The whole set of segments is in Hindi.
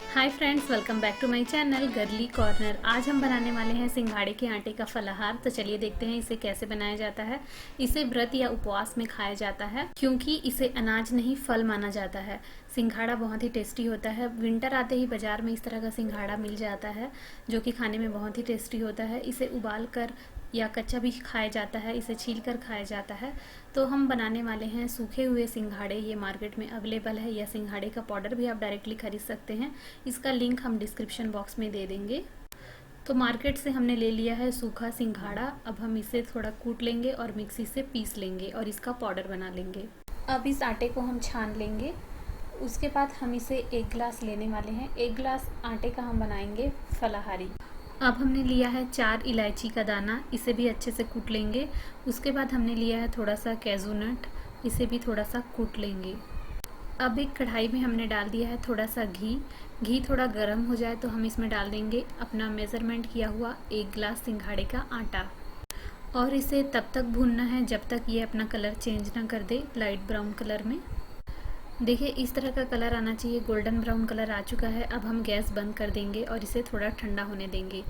Hi friends, welcome back to my channel girly corner. आज हम बनाने वाले हैं सिंघाड़े के आटे का फलाहार। तो चलिए देखते हैं इसे कैसे बनाया जाता है। इसे व्रत या उपवास में खाया जाता है क्योंकि इसे अनाज नहीं फल माना जाता है। सिंघाड़ा बहुत ही टेस्टी होता है। विंटर आते ही बाजार में इस तरह का सिंघाड़ा मिल जाता है जो कि खाने में बहुत ही टेस्टी होता है। इसे उबाल कर या कच्चा भी खाया जाता है, इसे छील कर खाया जाता है। तो हम बनाने वाले हैं सूखे हुए सिंघाड़े। ये मार्केट में अवेलेबल है, या सिंघाड़े का पाउडर भी आप डायरेक्टली खरीद सकते हैं। इसका लिंक हम डिस्क्रिप्शन बॉक्स में दे देंगे। तो मार्केट से हमने ले लिया है सूखा सिंघाड़ा। अब हम इसे थोड़ा कूट लेंगे और मिक्सी से पीस लेंगे और इसका पाउडर बना लेंगे। अब इस आटे को हम छान लेंगे। उसके बाद हम इसे 1 गिलास लेने वाले हैं। 1 गिलास आटे का हम बनाएंगे फलाहारी। अब हमने लिया है 4 इलायची का दाना, इसे भी अच्छे से कूट लेंगे। उसके बाद हमने लिया है थोड़ा सा कैज़ू नट, इसे भी थोड़ा सा कूट लेंगे। अब एक कढ़ाई में हमने डाल दिया है थोड़ा सा घी। घी थोड़ा गर्म हो जाए तो हम इसमें डाल देंगे अपना मेज़रमेंट किया हुआ 1 गिलास सिंघाड़े का आटा, और इसे तब तक भूनना है जब तक ये अपना कलर चेंज ना कर दे लाइट ब्राउन कलर में। देखिए इस तरह का कलर आना चाहिए, गोल्डन ब्राउन कलर आ चुका है। अब हम गैस बंद कर देंगे और इसे थोड़ा ठंडा होने देंगे।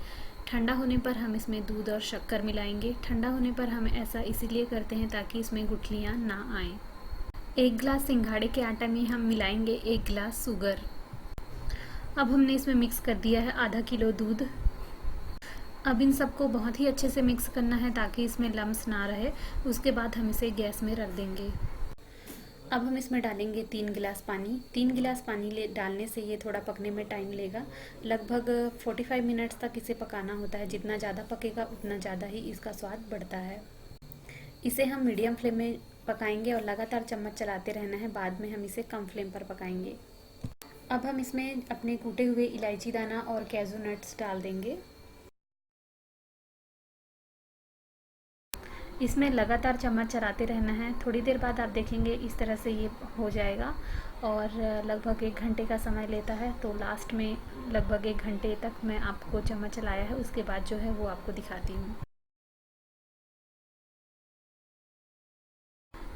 ठंडा होने पर हम इसमें दूध और शक्कर मिलाएंगे। ठंडा होने पर हम ऐसा इसीलिए करते हैं ताकि इसमें गुठलियाँ ना आएँ। 1 गिलास सिंघाड़े के आटा में हम मिलाएंगे 1 गिलास शुगर। अब हमने इसमें मिक्स कर दिया है आधा किलो दूध। अब इन सबको बहुत ही अच्छे से मिक्स करना है ताकि इसमें लम्स ना रहे। उसके बाद हम इसे गैस में रख देंगे। अब हम इसमें डालेंगे 3 गिलास पानी। 3 गिलास पानी डालने से ये थोड़ा पकने में टाइम लेगा। लगभग 45 मिनट्स तक इसे पकाना होता है। जितना ज़्यादा पकेगा उतना ज़्यादा ही इसका स्वाद बढ़ता है। इसे हम मीडियम फ्लेम में पकाएंगे और लगातार चम्मच चलाते रहना है। बाद में हम इसे कम फ्लेम पर पकाएंगे। अब हम इसमें अपने कूटे हुए इलायची दाना और कैज़ू नट्स डाल देंगे। इसमें लगातार चम्मच चलाते रहना है। थोड़ी देर बाद आप देखेंगे इस तरह से ये हो जाएगा, और लगभग 1 घंटे का समय लेता है। तो लास्ट में लगभग 1 घंटे तक मैं आपको चम्मच चलाया है, उसके बाद जो है वो आपको दिखाती हूँ।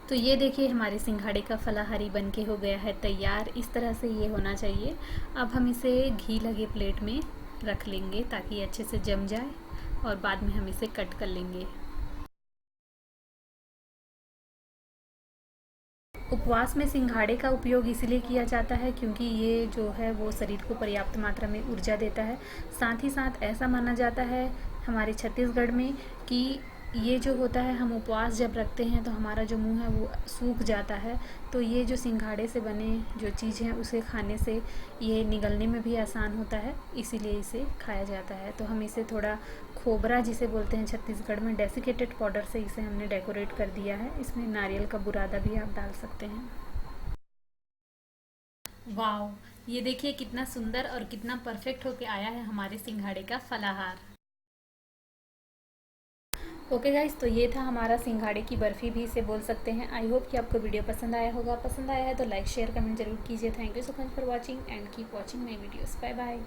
तो ये देखिए हमारे सिंघाड़े का फलाहारी बनके हो गया है तैयार। इस तरह से ये होना चाहिए। अब हम इसे घी लगे प्लेट में रख लेंगे ताकि अच्छे से जम जाए, और बाद में हम इसे कट कर लेंगे। उपवास में सिंघाड़े का उपयोग इसलिए किया जाता है क्योंकि ये जो है वो शरीर को पर्याप्त मात्रा में ऊर्जा देता है। साथ ही साथ ऐसा माना जाता है हमारे छत्तीसगढ़ में कि ये जो होता है, हम उपवास जब रखते हैं तो हमारा जो मुंह है वो सूख जाता है। तो ये जो सिंघाड़े से बने जो चीज़ हैं उसे खाने से ये निगलने में भी आसान होता है, इसीलिए इसे खाया जाता है। तो हम इसे थोड़ा खोबरा जिसे बोलते हैं छत्तीसगढ़ में, डेसिकेटेड पाउडर से इसे हमने डेकोरेट कर दिया है। इसमें नारियल का बुरादा भी आप डाल सकते हैं। वाओ, ये देखिए कितना सुंदर और कितना परफेक्ट होके आया है हमारे सिंघाड़े का फलाहार। ओके गाइस, तो ये था हमारा सिंघाड़े की बर्फ़ी भी इसे बोल सकते हैं। आई होप कि आपको वीडियो पसंद आया होगा। पसंद आया है तो लाइक शेयर कमेंट जरूर कीजिए। Thank you so much for watching and keep watching my videos. Bye bye.